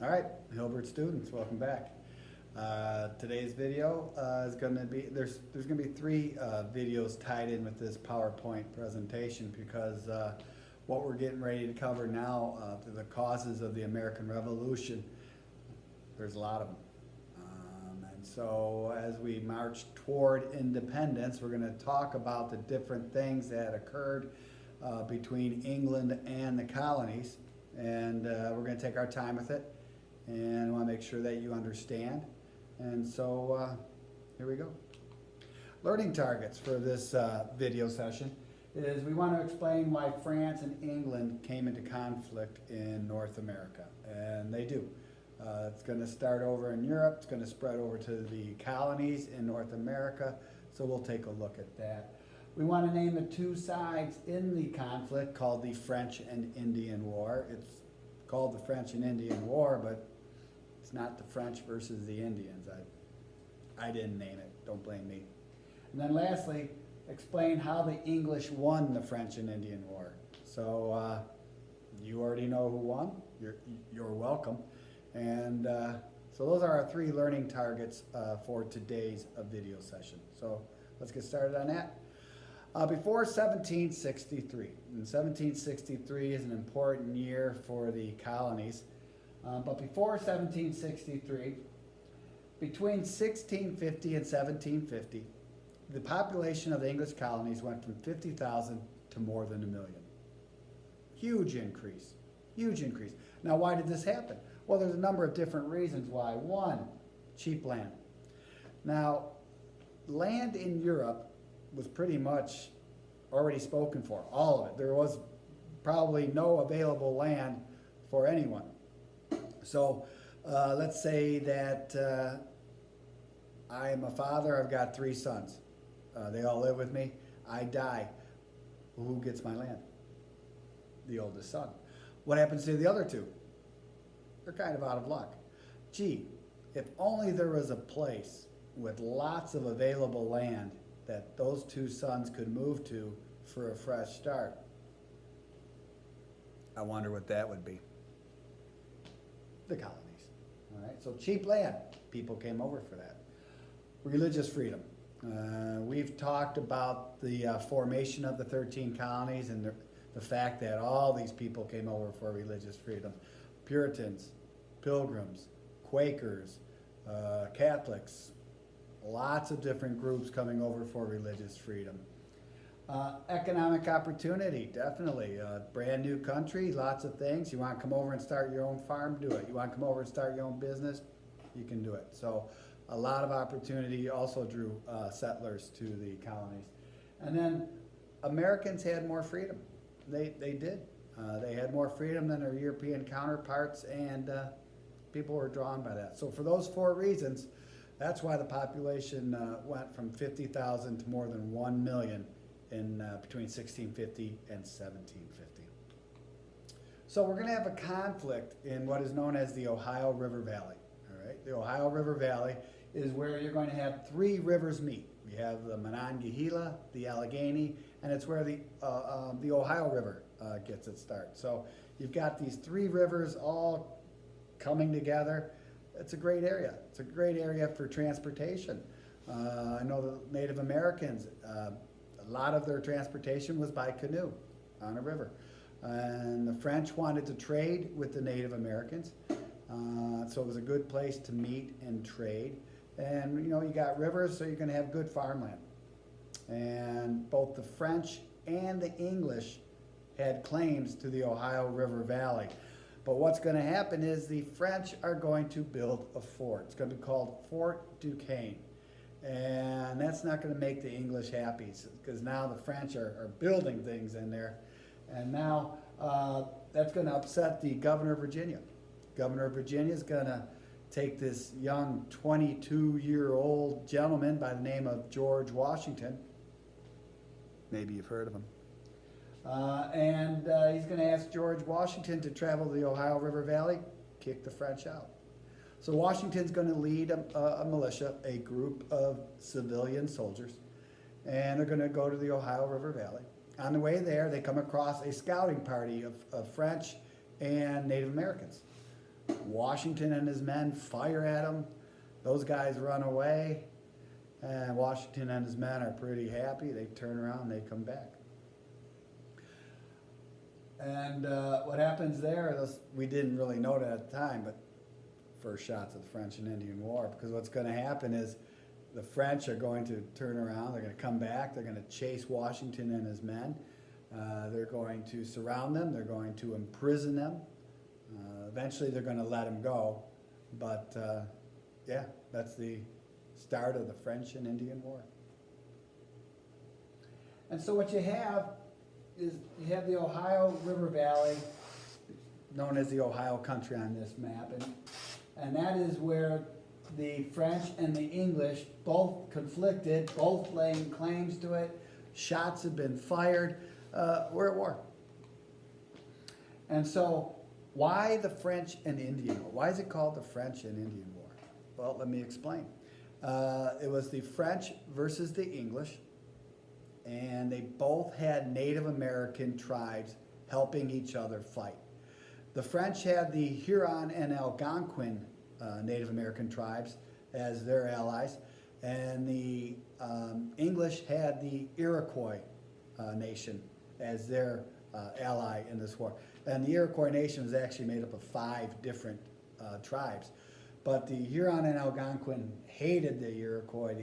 All right, Hilbert students, welcome back. Today's video is going to be, there's going to be three videos tied in with this PowerPoint presentation because what we're getting ready to cover now, the causes of the American Revolution, there's a lot of them. And so as we march toward independence, we're going to talk about the different things that occurred between England and the colonies. And we're going to take our time with it and want to make sure that you understand. And so here we go. Learning targets for this video session is we want to explain why France and England came into conflict in North America, and they do. It's going to start over in Europe, it's going to spread over to the colonies in North America, so we'll take a look at that. We want to name the two sides in the conflict called the French and Indian War. It's called the French and Indian War, but it's not the French versus the Indians. I didn't name it, don't blame me. And then lastly, explain how the English won the French and Indian War. So you already know who won, you're welcome. And so those are our three learning targets for today's video session. So let's get started on that. Before 1763, and 1763 is an important year for the colonies, but before 1763, between 1650 and 1750, the population of the English colonies went from 50,000 to more than 1 million. Huge increase, huge increase. Now why did this happen? Well, there's a number of different reasons why. One, cheap land. Now, land in Europe was pretty much already spoken for, all of it. There was probably no available land for anyone. So let's say that I am a father, I've got 3 sons. They all live with me, I die. Who gets my land? The oldest son. What happens to the other 2? They're kind of out of luck. Gee, if only there was a place with lots of available land that those 2 sons could move to for a fresh start. I wonder what that would be. The colonies. All right, so cheap land. People came over for that. Religious freedom. We've talked about the formation of the 13 colonies and the fact that all these people came over for religious freedom. Puritans, Pilgrims, Quakers, Catholics, lots of different groups coming over for religious freedom. Economic opportunity, definitely. Brand new country, lots of things. You want to come over and start your own farm, do it. You want to come over and start your own business, you can do it. So a lot of opportunity also drew settlers to the colonies. And then Americans had more freedom. They did. They had more freedom than their European counterparts, and people were drawn by that. So for those 4 reasons, that's why the population went from 50,000 to more than 1 million in between 1650 and 1750. So we're going to have a conflict in what is known as the Ohio River Valley. All right, the Ohio River Valley is where you're going to have 3 rivers meet. We have the Monongahela, the Allegheny, and it's where the Ohio River gets its start. So you've got these 3 rivers all coming together. It's a great area. It's a great area for transportation. I know the Native Americans, a lot of their transportation was by canoe on a river. And the French wanted to trade with the Native Americans, so it was a good place to meet and trade. And you know, you got rivers, so you're going to have good farmland. And both the French and the English had claims to the Ohio River Valley. But what's going to happen is the French are going to build a fort. It's going to be called Fort Duquesne. And that's not going to make the English happy, because now the French are building things in there. And now that's going to upset the governor of Virginia. Governor of Virginia is going to take this young 22-year-old gentleman by the name of George Washington. Maybe you've heard of him. And he's going to ask George Washington to travel to the Ohio River Valley, kick the French out. So Washington's going to lead a militia, a group of civilian soldiers, and they're going to go to the Ohio River Valley. On the way there, they come across a scouting party of French and Native Americans. Washington and his men fire at them. Those guys run away, and Washington and his men are pretty happy. They turn around, they come back. And what happens there, we didn't really know that at the time, but first shots of the French and Indian War, because what's going to happen is the French are going to turn around, they're going to come back, they're going to chase Washington and his men. They're going to surround them, they're going to imprison them. Eventually they're going to let them go, but yeah, that's the start of the French and Indian War. And so what you have is you have the Ohio River Valley, known as the Ohio Country on this map, and that is where the French and the English both conflicted, both laying claims to it. Shots have been fired. We're at war. And so why the French and Indian War? Why is it called the French and Indian War? Well, let me explain. It was the French versus the English, and they both had Native American tribes helping each other fight. The French had the Huron and Algonquin Native American tribes as their allies, and the English had the Iroquois nation as their ally in this war. And the Iroquois nation was actually made up of 5 different tribes. But the Huron and Algonquin hated the Iroquois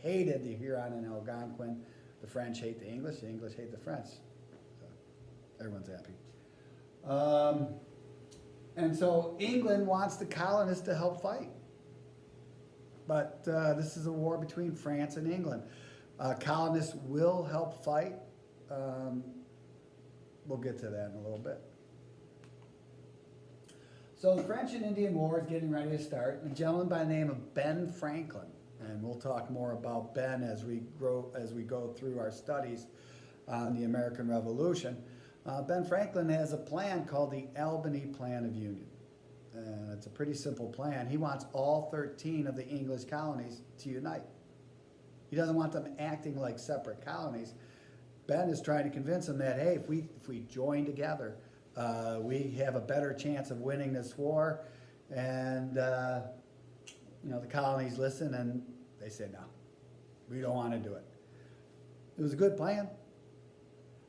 hated the Huron and Algonquin, the French hate the English hate the French. So everyone's happy. And so England wants the colonists to help fight. But this is a war between France and England. Colonists will help fight. We'll get to that in a little bit. So the French and Indian War is getting ready to start. A gentleman by the name of Ben Franklin, and we'll talk more about Ben as we go through our studies on the American Revolution. Ben Franklin has a plan called the Albany Plan of Union. And it's a pretty simple plan. He wants all 13 of the English colonies to unite. He doesn't want them acting like separate colonies. Ben is trying to convince them that, hey, if we join together, we have a better chance of winning this war. And the colonies listen, and they say, no, we don't want to do it. It was a good plan.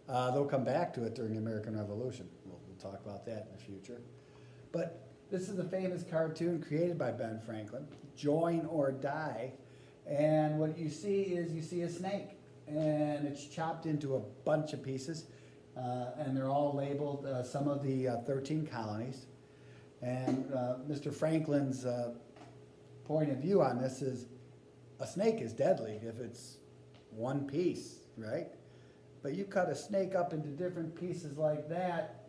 They'll come back to it during the American Revolution. We'll talk about that in the future. But this is a famous cartoon created by Ben Franklin, Join or Die. And what you see a snake, and it's chopped into a bunch of pieces, and they're all labeled some of the 13 colonies. And Mr. Franklin's point of view on this is a snake is deadly if it's one piece, right? But you cut a snake up into different pieces like that,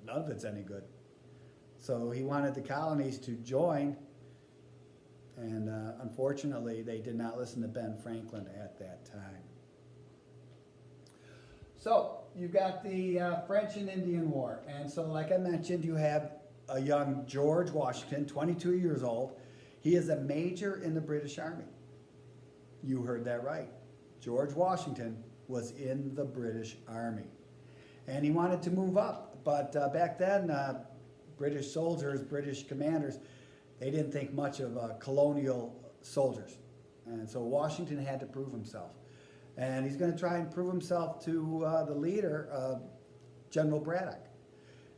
none of it's any good. So he wanted the colonies to join, and unfortunately they did not listen to Ben Franklin at that time. So you've got the French and Indian War, and so like I mentioned, you have a young George Washington, 22 years old. He is a major in the British Army. You heard that right. George Washington was in the British Army, and he wanted to move up, but back then British soldiers, British commanders, they didn't think much of colonial soldiers, and so Washington had to prove himself, and he's going to try and prove himself to the leader, General Braddock.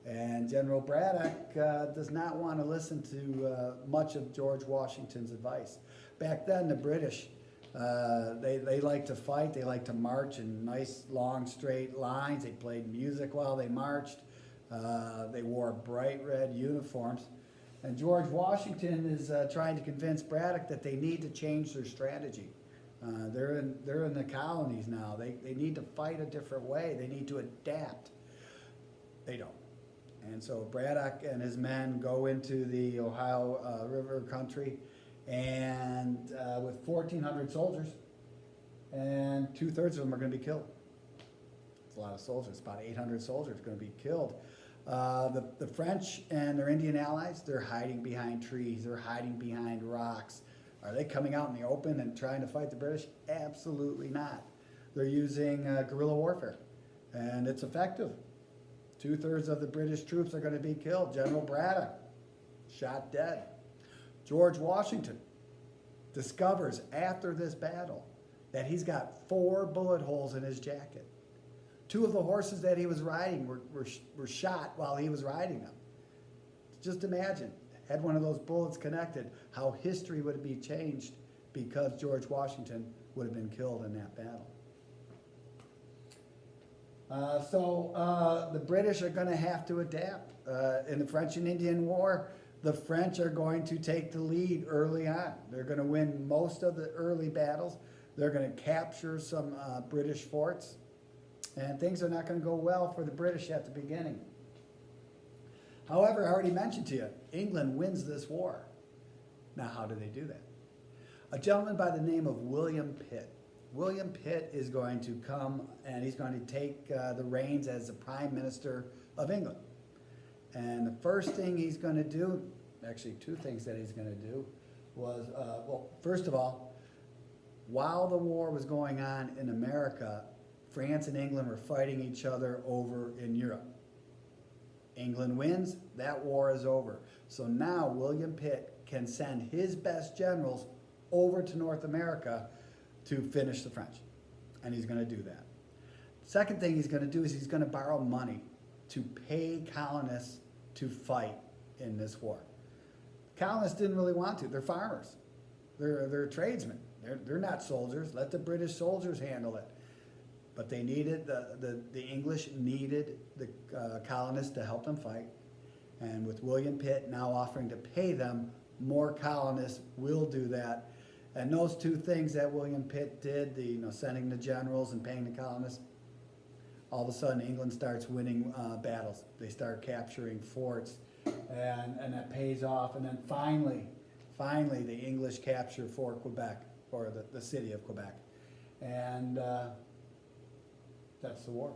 And General Braddock does not want to listen to much of George Washington's advice. Back then, the British, they liked to fight. They liked to march in nice, long, straight lines. They played music while they marched. They wore bright red uniforms. And George Washington is trying to convince Braddock that they need to change their strategy. They're in the colonies now. They need to fight a different way. They need to adapt. They don't. And so Braddock and his men go into the Ohio River country, and with 1,400 soldiers, and 2/3 of them are going to be killed. It's a lot of soldiers. About 800 soldiers going to be killed. The French and their Indian allies, they're hiding behind trees. They're hiding behind rocks. Are they coming out in the open and trying to fight the British? Absolutely not. They're using guerrilla warfare, and it's effective. 2/3 of the British troops are going to be killed. General Braddock, shot dead. George Washington discovers after this battle that he's got 4 bullet holes in his jacket. 2 of the horses that he was riding were shot while he was riding them. Just imagine, had one of those bullets connected, how history would be changed because George Washington would have been killed in that battle. So the British are going to have to adapt. In the French and Indian War, the French are going to take the lead early on. They're going to win most of the early battles. They're going to capture some British forts. And things are not going to go well for the British at the beginning. However, I already mentioned to you, England wins this war. Now, how do they do that? A gentleman by the name of William Pitt. William Pitt is going to come and he's going to take the reins as the Prime Minister of England. And the first thing he's going to do, actually 2 things that he's going to do, was, well, first of all, while the war was going on in America, France and England were fighting each other over in Europe. England wins, that war is over. So now William Pitt can send his best generals over to North America to finish the French. And he's going to do that. Second thing he's going to do is he's going to borrow money to pay colonists to fight in this war. Colonists didn't really want to. They're farmers. They're tradesmen. They're not soldiers. Let the British soldiers handle it. But they needed, the English needed the colonists to help them fight. And with William Pitt now offering to pay them, more colonists will do that. And those 2 things that William Pitt did, sending the generals and paying the colonists, all of a sudden England starts winning battles. They start capturing forts, and that pays off. And then finally, the English capture Fort Quebec, or the city of Quebec. And that's the war.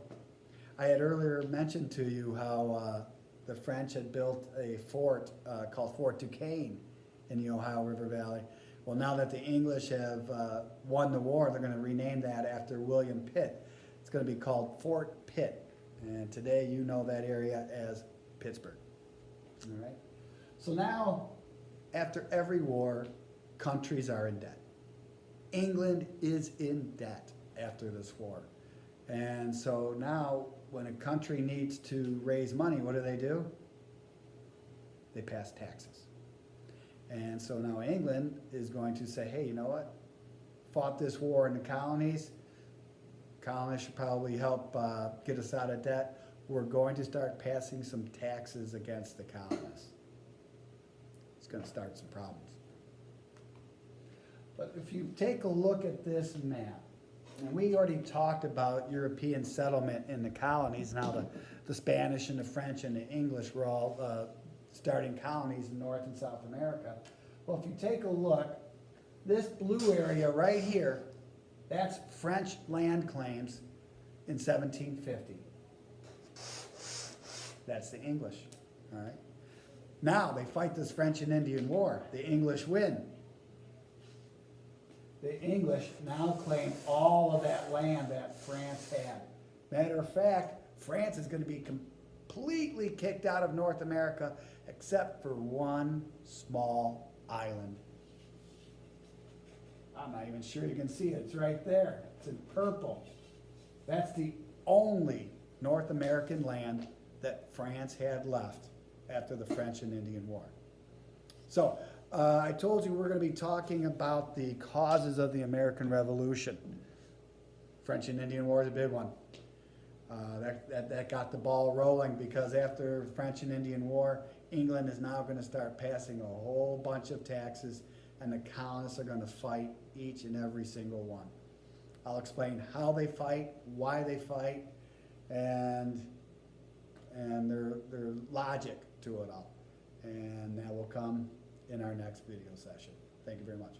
I had earlier mentioned to you how the French had built a fort called Fort Duquesne in the Ohio River Valley. Well, now that the English have won the war, they're going to rename that after William Pitt. It's going to be called Fort Pitt. And today you know that area as Pittsburgh. All right. So now, after every war, countries are in debt. England is in debt after this war. And so now, when a country needs to raise money, what do? They pass taxes. And so now England is going to say, hey, you know what? Fought this war in the colonies. Colonists should probably help get us out of debt. We're going to start passing some taxes against the colonists. It's going to start some problems. But if you take a look at this map, and we already talked about European settlement in the colonies and how the Spanish and the French and the English were all starting colonies in North and South America. Well, if you take a look, this blue area right here, that's French land claims in 1750. That's the English, all right? Now they fight this French and Indian War. The English win. The English now claim all of that land that France had. Matter of fact, France is going to be completely kicked out of North America except for one small island. I'm not even sure you can see it. It's right there. It's in purple. That's the only North American land that France had left after the French and Indian War. So, I told you we're going to be talking about the causes of the American Revolution. French and Indian War is a big one. That got the ball rolling because after the French and Indian War, England is now going to start passing a whole bunch of taxes, and the colonists are going to fight each and every single one. I'll explain how they fight, why they fight, and their logic to it all. And that will come in our next video session. Thank you very much.